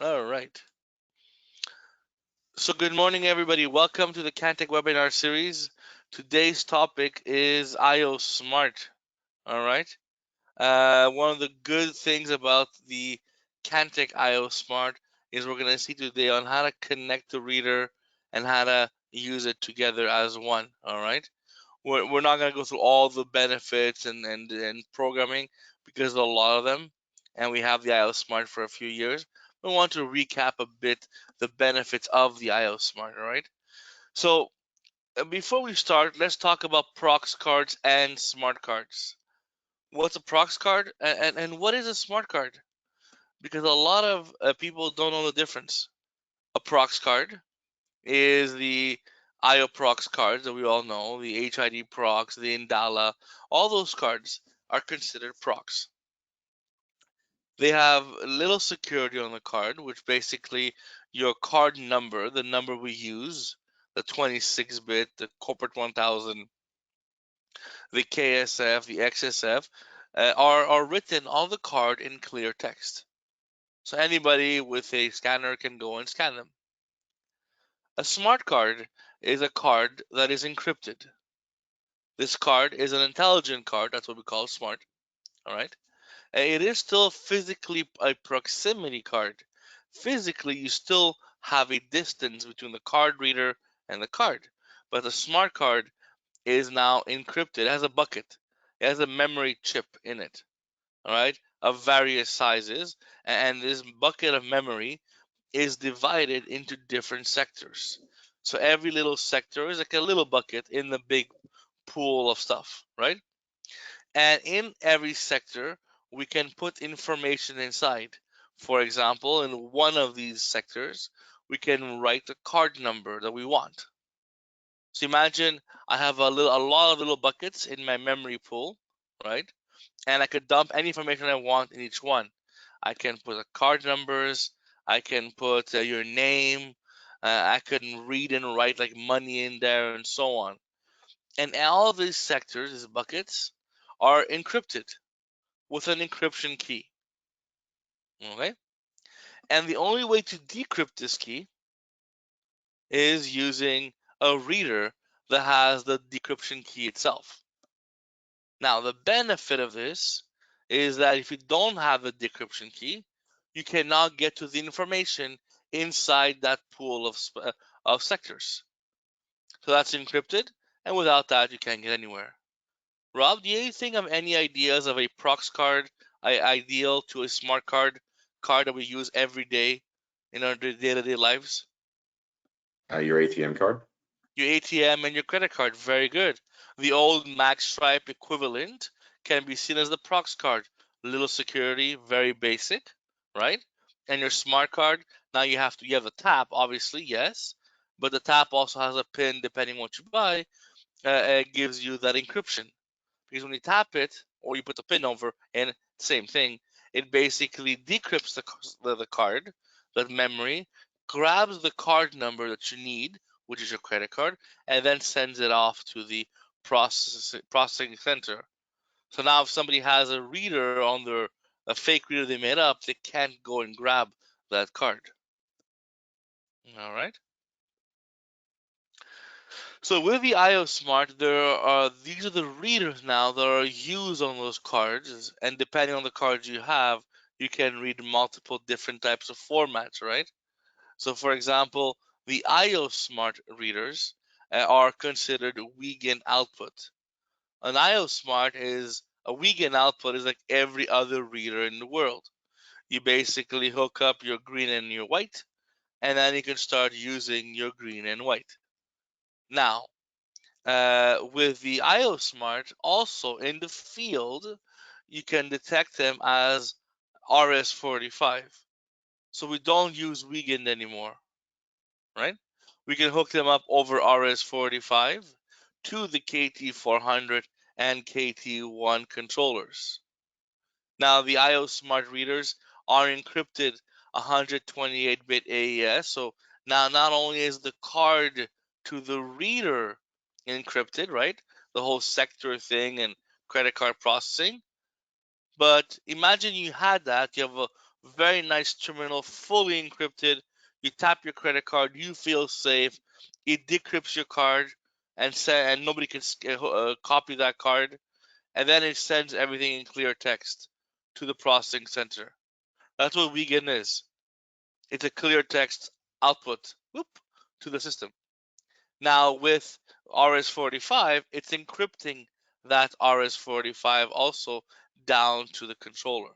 All right. So good morning, everybody. Welcome to the Kantech webinar series. Today's topic is ioSmart. All right. One of the good things about the Kantech ioSmart is we're going to see today on how to connect the reader and how to use it together as one. All right. We're not going to go through all the benefits and programming because of a lot of them, and we have the ioSmart for a few years. We want to recap a bit the benefits of the ioSmart. All right. So before we start, let's talk about prox cards and smart cards. What's a prox card and what is a smart card? Because a lot of people don't know the difference. A prox card is the ioprox cards that we all know, the HID prox, the Indala, all those cards are considered prox. They have little security on the card, which basically your card number, the number we use, the 26-bit, the corporate 1000, the KSF, the XSF, are written on the card in clear text. So anybody with a scanner can go and scan them. A smart card is a card that is encrypted. This card is an intelligent card. That's what we call smart. All right. And it is still physically a proximity card. Physically, you still have a distance between the card reader and the card. But the smart card is now encrypted. It has a bucket. It has a memory chip in it. All right. Of various sizes. And this bucket of memory is divided into different sectors. So every little sector is like a little bucket in the big pool of stuff, right? And in every sector, we can put information inside. For example, in one of these sectors, we can write the card number that we want. So imagine I have a lot of little buckets in my memory pool, right? And I could dump any information I want in each one. I can put the card numbers. I can put your name. I can read and write like money in there and so on. And all of these sectors, these buckets, are encrypted with an encryption key. Okay? And the only way to decrypt this key is using a reader that has the decryption key itself. Now, the benefit of this is that if you don't have the decryption key, you cannot get to the information inside that pool of sectors. So that's encrypted, and without that, you can't get anywhere. Rob, do you think of any ideas of a prox card ideal to a smart card that we use every day in our day-to-day lives? Your ATM card. Your ATM and your credit card, very good. The old Max Stripe equivalent can be seen as the prox card. Little security, very basic, right? And your smart card, now you have the tap, obviously, yes, but the tap also has a pin depending on what you buy. It gives you that encryption. Because when you tap it or you put the pin over, and same thing, it basically decrypts the card, the memory, grabs the card number that you need, which is your credit card, and then sends it off to the processing center. So now if somebody has a reader on their a fake reader they made up, they can't go and grab that card. All right. So with the ioSmart, these are the readers now that are used on those cards, and depending on the cards you have, you can read multiple different types of formats, right? So, for example, the ioSmart readers are considered Wiegand output. An ioSmart is a Wiegand output is like every other reader in the world. You basically hook up your green and your white, and then you can start using your green and white. Now, with the ioSmart, also in the field, you can detect them as RS-45. So we don't use Wiegand anymore, right? We can hook them up over RS-45 to the KT-400 and KT-1 controllers. Now, the ioSmart readers are encrypted 128-bit AES, so now not only is the card to the reader encrypted, right? The whole sector thing and credit card processing. But imagine you had that, you have Very nice terminal, fully encrypted. You tap your credit card, you feel safe. It decrypts your card and nobody can copy that card. And then it sends everything in clear text to the processing center. That's what Weekend is. It's a clear text output, whoop, to the system. Now with RS-45, it's encrypting that RS-45 also down to the controller.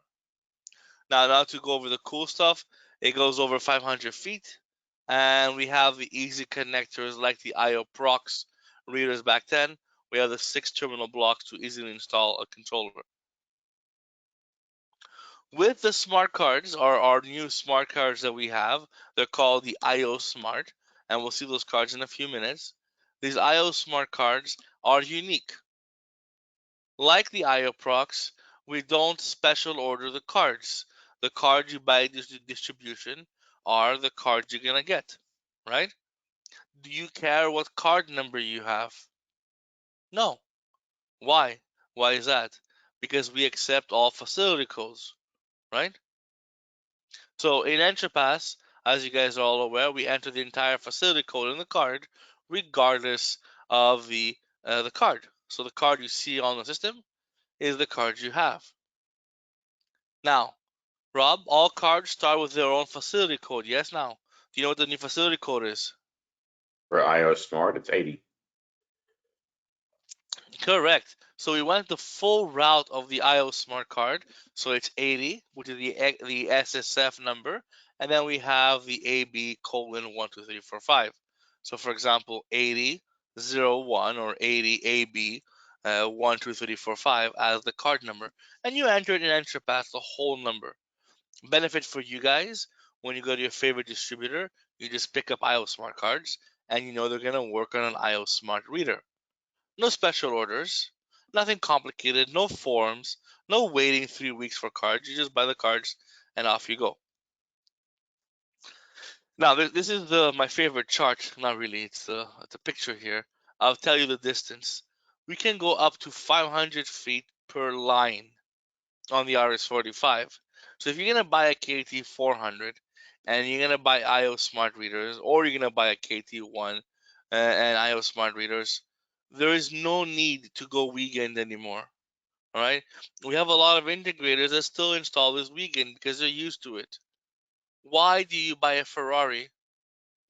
Now to go over the cool stuff, it goes over 500 feet, and we have the easy connectors like the IO prox readers back then. We have the 6 terminal blocks to easily install a controller. With the smart cards, or our new smart cards that we have, they're called the ioSmart, and we'll see those cards in a few minutes. These ioSmart cards are unique. Like the ioProx, we don't special order the cards. The cards you buy distribution are the cards you're gonna get, right? Do you care what card number you have? No. Why? Why is that? Because we accept all facility codes, right? So in EntraPass, as you guys are all aware, we enter the entire facility code in the card, regardless of the card. So the card you see on the system is the card you have. Now, Rob, all cards start with their own facility code. Yes, now. Do you know what the new facility code is? For ioSmart, it's 80. Correct. So we went the full route of the ioSmart card. So it's 80, which is the SSF number, and then we have the AB colon 12345. So for example, 8001 or 80AB 12345 as the card number, and you enter it in EntraPass the whole number. Benefit for you guys: when you go to your favorite distributor, you just pick up ioSmart cards, and you know they're gonna work on an ioSmart reader. No special orders, nothing complicated, no forms, no waiting 3 weeks for cards. You just buy the cards and off you go. Now, this is my favorite chart. Not really, it's a picture here. I'll tell you the distance. We can go up to 500 feet per line on the RS-45. So if you're gonna buy a KT-400 and you're gonna buy ioSmart readers, or you're gonna buy a KT-1 and ioSmart readers, there is no need to go weekend anymore. All right, we have a lot of integrators that still install this weekend because they're used to it. Why do you buy a Ferrari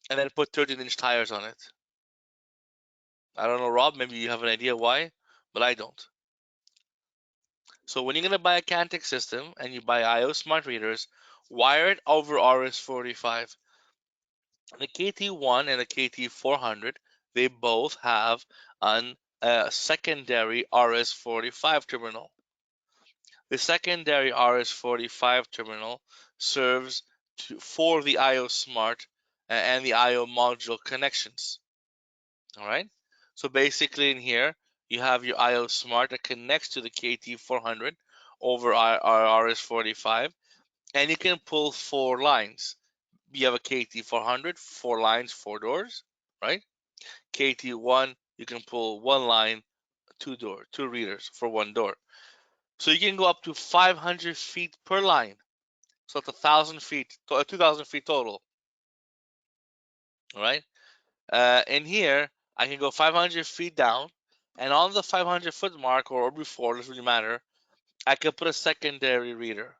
and then put 13-inch tires on it? I don't know, Rob. Maybe you have an idea why, but I don't. So when you're gonna buy a Kantech system and you buy ioSmart readers, wire it over RS-45. The KT-1 and the KT-400, they both have a secondary RS-45 terminal. The secondary RS-45 terminal serves for the ioSmart and the IO module connections. All right. So basically, in here you have your ioSmart that connects to the KT-400 over our RS-45, and you can pull 4 lines. You have a KT-400, 4 lines, 4 doors, right? KT-1, you can pull 1 line, 2 readers for 1 door. So you can go up to 500 feet per line. So it's 1,000 feet, 2,000 feet total. All right. In here, I can go 500 feet down, and on the 500-foot mark or before, doesn't really matter, I can put a secondary reader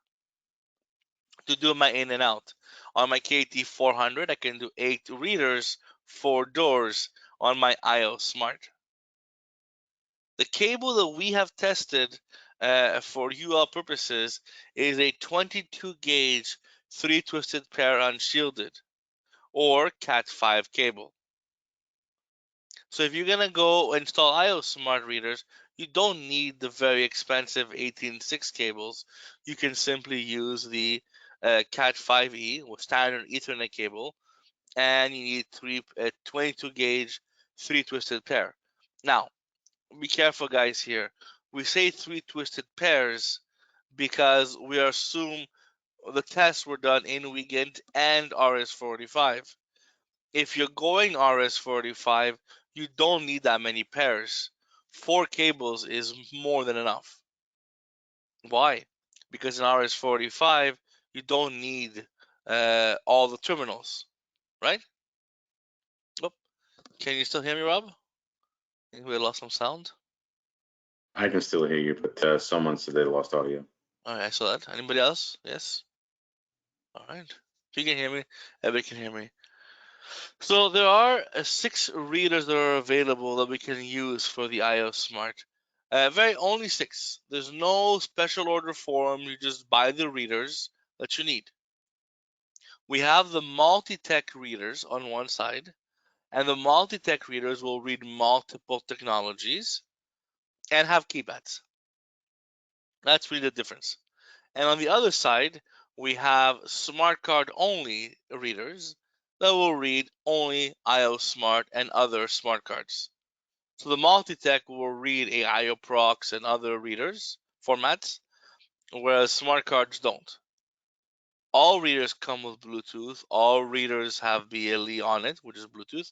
to do my in and out. On my KT-400, I can do 8 readers, 4 doors on my ioSmart. The cable that we have tested for UL purposes is a 22 gauge 3-twisted pair unshielded, or Cat5 cable. So if you're gonna go install ioSmart readers, you don't need the very expensive 18.6 cables. You can simply use the Cat5e with standard Ethernet cable, and you need 22 gauge 3-twisted pair. Now, be careful, guys. Here we say 3 twisted pairs because we assume the tests were done in Weekend and RS-45. If you're going RS-45, you don't need that many pairs. 4 cables is more than enough. Why? Because in RS-45, you don't need all the terminals, right? Oh, can you still hear me, Rob? I think we lost some sound. I can still hear you, but someone said they lost audio. All right, I saw that. Anybody else? Yes. All right. If you can hear me, everybody can hear me. So there are 6 readers that are available that we can use for the ioSmart. Very only 6. There's no special order for them. You just buy the readers that you need. We have the multi-tech readers on one side, and the multi-tech readers will read multiple technologies and have keypads. That's really the difference. And on the other side, we have smart card only readers that will read only ioSmart and other smart cards. So the multi-tech will read a ioProx and other readers formats, whereas smart cards don't. All readers come with Bluetooth. All readers have BLE on it, which is Bluetooth.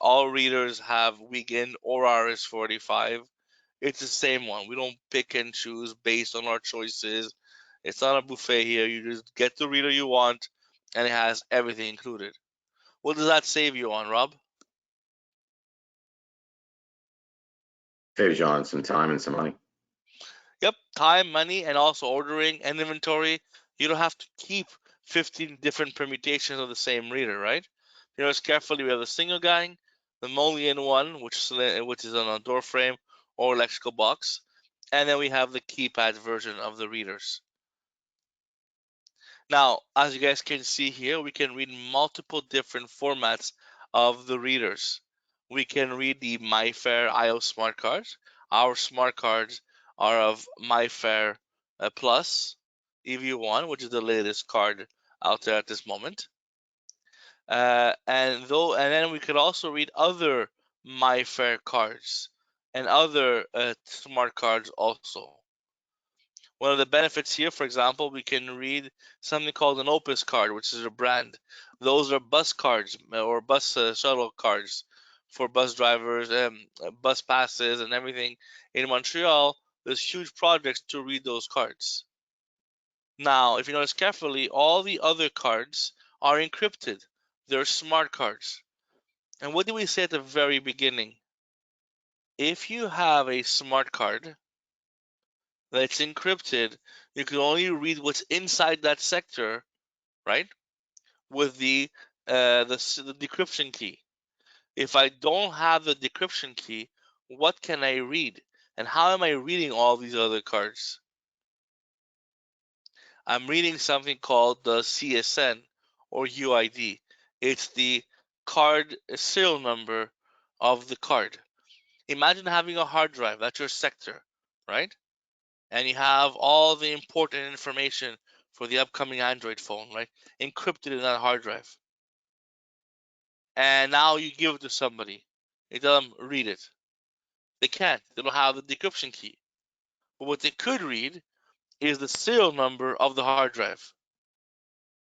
All readers have Wiegand or RS-45. It's the same one. We don't pick and choose based on our choices. It's not a buffet here. You just get the reader you want, and it has everything included. What does that save you on, Rob? Saves you on some time and some money. Yep, time, money, and also ordering and inventory. You don't have to keep 15 different permutations of the same reader, right? You notice carefully we have the single gang, the mullion one, which is on a door frame or electrical box, and then we have the keypad version of the readers. Now, as you guys can see here, we can read multiple different formats of the readers. We can read the MyFair IO smart cards. Our smart cards are of MyFair Plus EV1, which is the latest card out there at this moment. And then we could also read other MyFair cards and other smart cards also. One of the benefits here, for example, we can read something called an Opus card, which is a brand. Those are bus cards or bus shuttle cards for bus drivers, bus passes, and everything. In Montreal, there's huge projects to read those cards. Now, if you notice carefully, all the other cards are encrypted. They're smart cards. And what did we say at the very beginning? If you have a smart card that's encrypted, you can only read what's inside that sector, right? With the decryption key. If I don't have the decryption key, what can I read? And how am I reading all these other cards? I'm reading something called the CSN or UID. It's the card serial number of the card. Imagine having a hard drive, that's your sector, right? And you have all the important information for the upcoming Android phone, right? Encrypted in that hard drive. And now you give it to somebody. You tell them, read it. They can't. They don't have the decryption key. But what they could read is the serial number of the hard drive.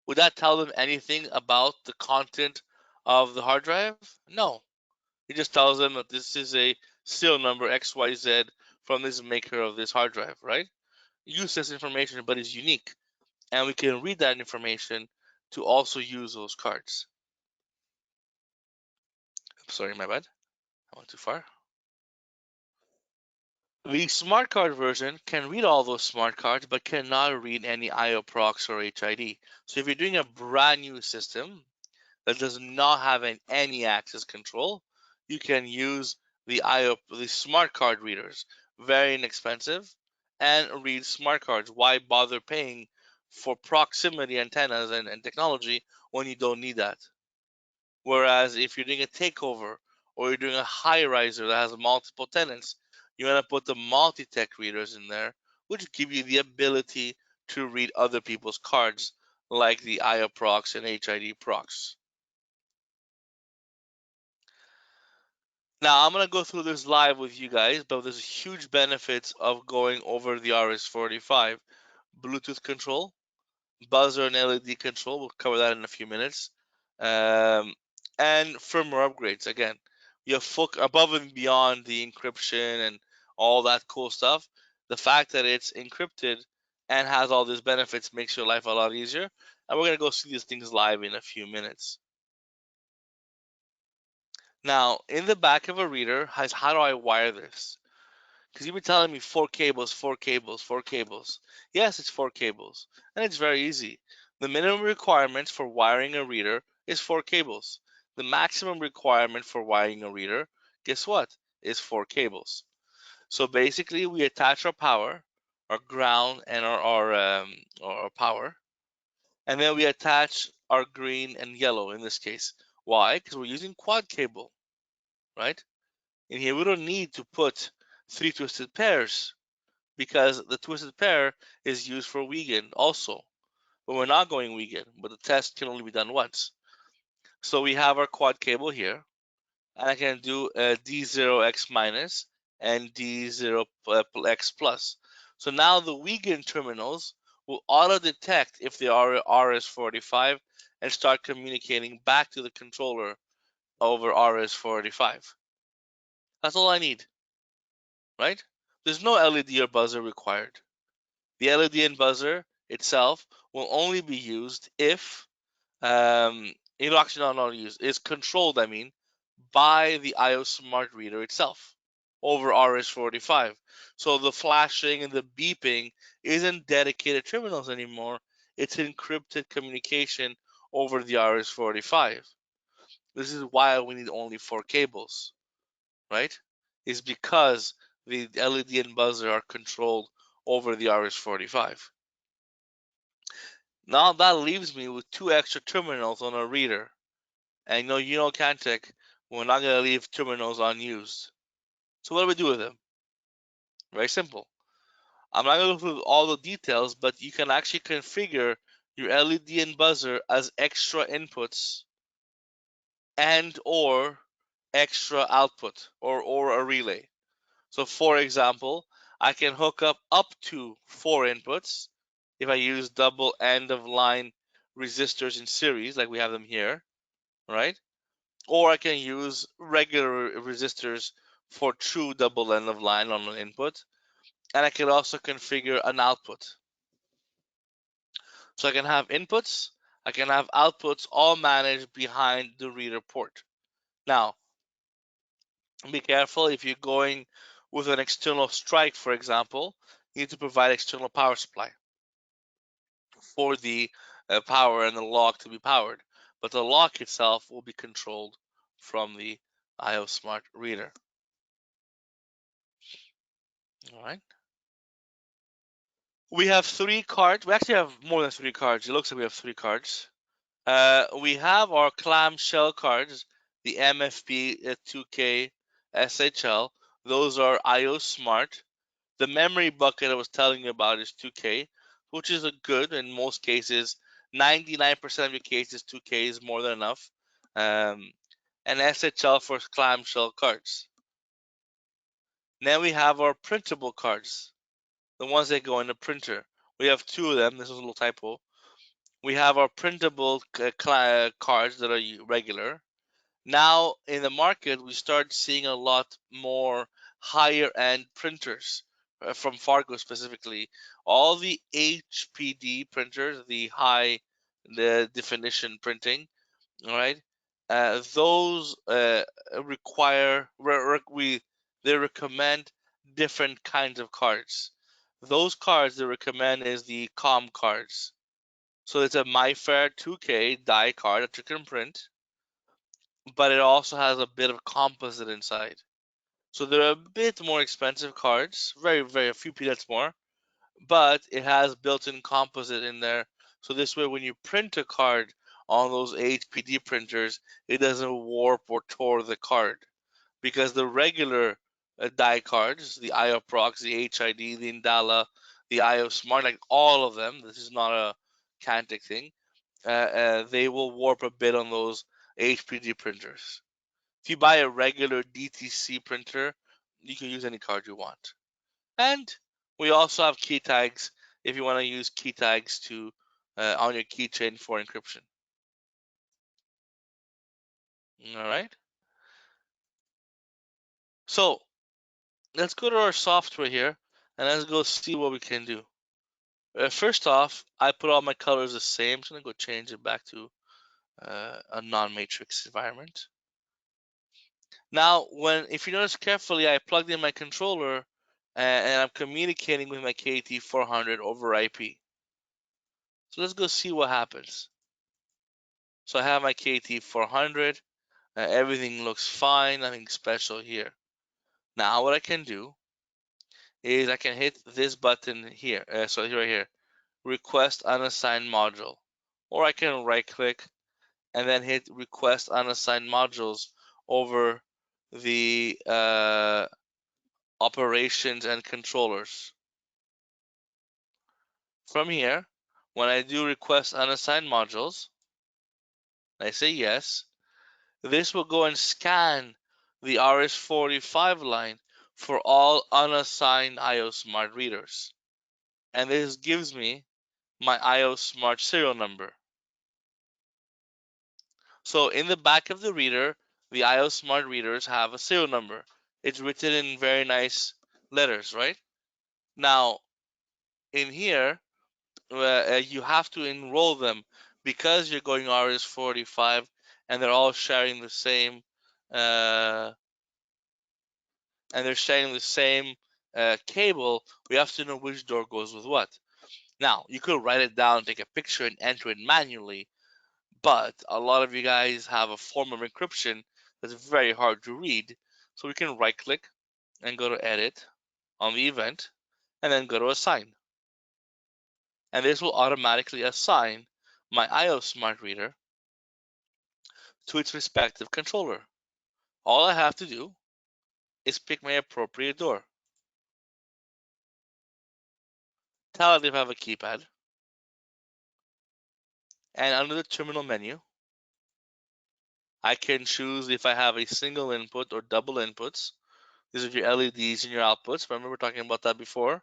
Would that tell them anything about the content of the hard drive? No. It just tells them that this is a serial number XYZ from this maker of this hard drive, right? Useless information, but is unique. And we can read that information to also use those cards. Sorry, my bad. I went too far. The smart card version can read all those smart cards, but cannot read any ioProx or HID. So if you're doing a brand new system that does not have any access control, you can use the smart card readers. Very inexpensive, and read smart cards. Why bother paying for proximity antennas and technology when you don't need that? Whereas if you're doing a takeover or you're doing a high riser that has multiple tenants, you want to put the multi-tech readers in there, which give you the ability to read other people's cards, like the ioProx and HID procs. Now I'm gonna go through this live with you guys, but there's huge benefits of going over the RS-45. Bluetooth control, buzzer and LED control. We'll cover that in a few minutes. Um, and firmware upgrades. Again, you have full above and beyond the encryption and all that cool stuff. The fact that it's encrypted and has all these benefits, makes your life a lot easier. And we're going to go see these things live in a few minutes. Now, in the back of a reader, how do I wire this? Because you've been telling me four cables, four cables, four cables. Yes, it's four cables. And it's very easy. The minimum requirements for wiring a reader is four cables. The maximum requirement for wiring a reader, guess what? Is four cables. So basically, we attach our power, our ground, and our power. And then we attach our green and yellow in this case. Why? Because we're using quad cable, right? And here we don't need to put three twisted pairs because the twisted pair is used for weekend also. But we're not going weekend, but the test can only be done once. So we have our quad cable here, and I can do D0x minus and D0x plus. So now the weekend terminals will auto detect if they are RS485 and start communicating back to the controller over RS485. That's all I need, right? There's no LED or buzzer required. The LED and buzzer itself will only be used if it'll actually not used, is controlled, I mean, by the ioSmart reader itself over RS485. So the flashing and the beeping isn't dedicated terminals anymore. It's encrypted communication over the RS485. This is why we need only four cables, right? Is because the LED and buzzer are controlled over the RS485. Now that leaves me with two extra terminals on a reader. And you know, Kantech, we're not going to leave terminals unused. So what do we do with them? Very simple. I'm not going to go through all the details, but you can actually configure your LED and buzzer as extra inputs and or extra output or a relay. So for example, I can hook up to four inputs if I use double end of line resistors in series like we have them here, right? Or I can use regular resistors for true double end of line on an input. And I can also configure an output. So I can have inputs, I can have outputs all managed behind the reader port. Now, be careful if you're going with an external strike, for example, you need to provide external power supply for the power and the lock to be powered. But the lock itself will be controlled from the ioSmart reader. All right. We have three cards. We actually have more than three cards. It looks like we have three cards. We have our clamshell cards, the MFP 2K SHL. Those are ioSmart. The memory bucket I was telling you about is 2K, which is a good in most cases. 99% of your cases, 2K is more than enough. And SHL for clamshell cards. Then we have our printable cards, the ones that go in the printer. We have two of them. This was a little typo. We have our printable cards that are regular. Now in the market, we start seeing a lot more higher end printers from Fargo specifically. All the HPD printers, the definition printing, all right. Those require we they recommend different kinds of cards. Those cards they recommend is the COM cards. So it's a MyFair 2K die card that you can print, but it also has a bit of composite inside. So they're a bit more expensive cards, very, very a few peanuts more, but it has built-in composite in there. So this way, when you print a card on those HPD printers, it doesn't warp or tore the card. Because the regular die cards, the IOProx, the HID, the Indala, the ioSmart, like all of them, this is not a Kantech thing, they will warp a bit on those HPD printers. If you buy a regular DTC printer, you can use any card you want. And we also have key tags if you want to use key tags to on your keychain for encryption. All right. So let's go to our software here and let's go see what we can do. First off, I put all my colors the same. I'm just gonna go change it back to a non-matrix environment. Now, if you notice carefully, I plugged in my controller and I'm communicating with my KT-400 over IP. So let's go see what happens. So I have my KT-400. Everything looks fine. Nothing special here. Now what I can do is I can hit this button here. So right here, request unassigned module. Or I can right click and then hit request unassigned modules over the operations and controllers. From here, when I do request unassigned modules, I say yes, this will go and scan the RS-485 line for all unassigned ioSmart readers. And this gives me my ioSmart serial number. So in the back of the reader, the ioSmart readers have a serial number. It's written in very nice letters, right? Now, in here, you have to enroll them because you're going RS-485 and they're all sharing the same uh, cable. We have to know which door goes with what. Now, you could write it down, take a picture, and enter it manually, but a lot of you guys have a form of encryption that's very hard to read. So we can right click and go to edit on the event and then go to assign. And this will automatically assign my ioSmart reader to its respective controller. All I have to do is pick my appropriate door. Tell it if I have a keypad. And under the terminal menu, I can choose if I have a single input or double inputs. These are your LEDs and your outputs. Remember, we were talking about that before.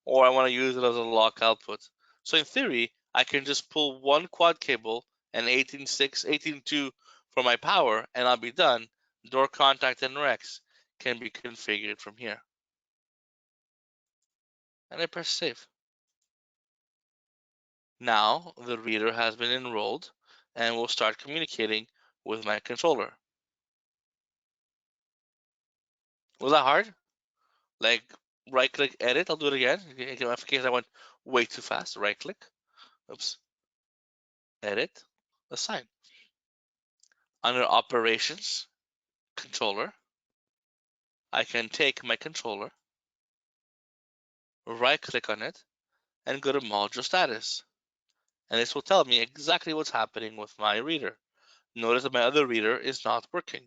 Or I want to use it as a lock output. So in theory, I can just pull one quad cable and 18.6, 18.2 for my power, and I'll be done. Door contact and Rex can be configured from here. And I press save. Now the reader has been enrolled and will start communicating with my controller. Was that hard? Like right click edit, I'll do it again in case I went way too fast. Right click, oops, edit, assign. Under operations, controller, I can take my controller, right click on it, and go to module status. And this will tell me exactly what's happening with my reader. Notice that my other reader is not working.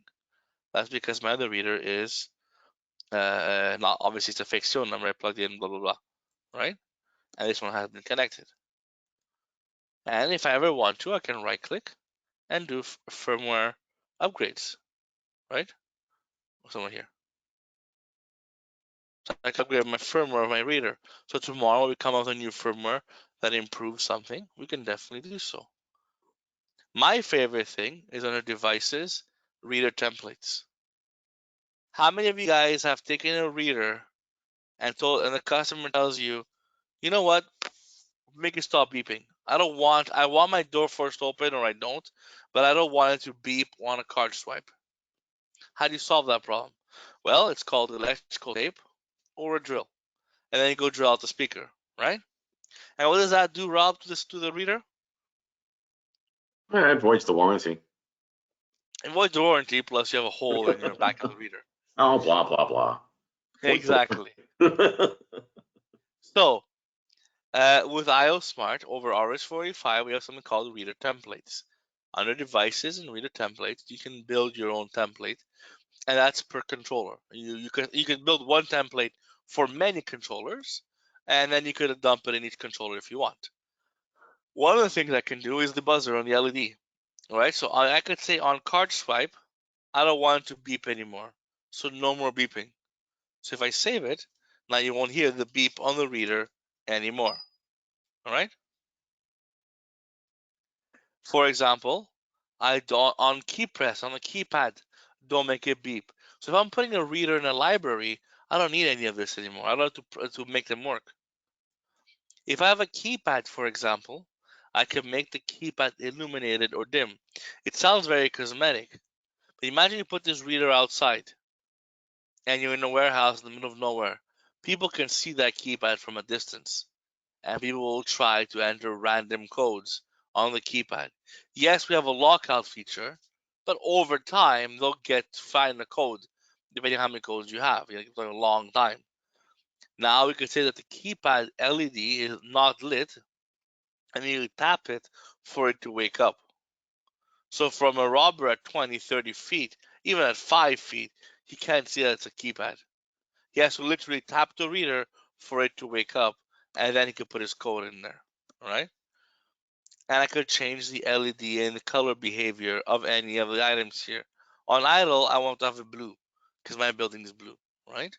That's because my other reader is not, obviously it's a fake serial number I plugged in, blah blah blah, right? And this one has been connected. And if I ever want to, I can right click and do firmware upgrades, right? Somewhere here. So I can upgrade my firmware of my reader. So tomorrow we come out with a new firmware that improves something, we can definitely do so. My favorite thing is under devices, reader templates. How many of you guys have taken a reader and the customer tells you, you know what, make it stop beeping. I want my door force to open or I don't, but I don't want it to beep on a card swipe. How do you solve that problem? Well, it's called electrical tape or a drill. And then you go drill out the speaker, right? And what does that do, Rob, to the reader? Yeah, it voids the warranty. It voids the warranty, plus you have a hole in your back of the reader. Oh, blah blah blah. Voids the Exactly. warranty. So, with ioSmart over RS-485, we have something called reader templates. Under devices and reader templates, you can build your own template, and that's per controller. You can build one template for many controllers, and then you could dump it in each controller if you want. One of the things I can do is the buzzer on the LED. All right, so I could say on card swipe, I don't want it to beep anymore, so no more beeping. So if I save it, now you won't hear the beep on the reader anymore. All right. For example, I don't on key press on the keypad, don't make it beep. So if I'm putting a reader in a library, I don't need any of this anymore. I don't have to make them work. If I have a keypad, for example, I can make the keypad illuminated or dim. It sounds very cosmetic, but imagine you put this reader outside and you're in a warehouse in the middle of nowhere. People can see that keypad from a distance, and people will try to enter random codes on the keypad. Yes, we have a lockout feature, but over time they'll get to find the code, depending on how many codes you have. It's like a long time. Now we could say that the keypad LED is not lit, and you tap it for it to wake up. So from a robber at 20, 30 feet, even at 5 feet, he can't see that it's a keypad. He has to literally tap the reader for it to wake up, and then he could put his code in there. All right? And I could change the LED and the color behavior of any of the items here. On idle, I want to have it blue because my building is blue, right?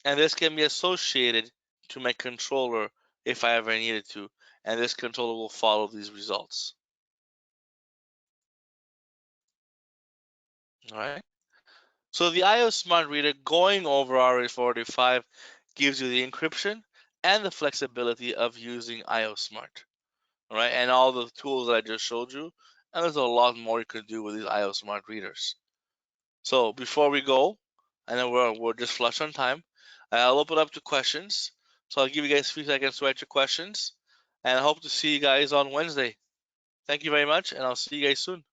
And this can be associated to my controller if I ever needed to, and this controller will follow these results. All right? So the ioSmart reader going over RA45 gives you the encryption and the flexibility of using ioSmart. All right, and all the tools that I just showed you, and there's a lot more you can do with these ioSmart readers. So before we go, I know we're just flush on time. I'll open up to questions. So I'll give you guys a few seconds to write your questions, and I hope to see you guys on Wednesday. Thank you very much, and I'll see you guys soon.